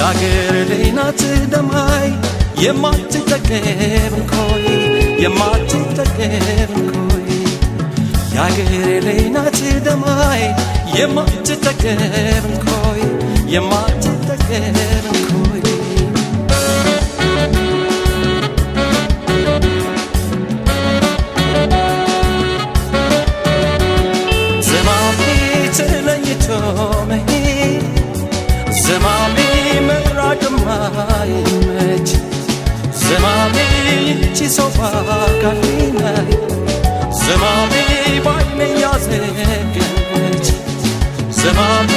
ያገር ለይናት ደማይ የማትጠገብ ኮይ የማትጠገብ ኮይ ያገር ለይናት ደማይ የማትጠገብ ኮይ የማትጠገብ ኮይ ዘማሚ ተለይቶ መሄድ ዘማሚ መራቅማይመች ዘማሚ ይቺ ሰው ባካፊናይ ዘማሚ ባይኔ ያዘገች ዘማሚ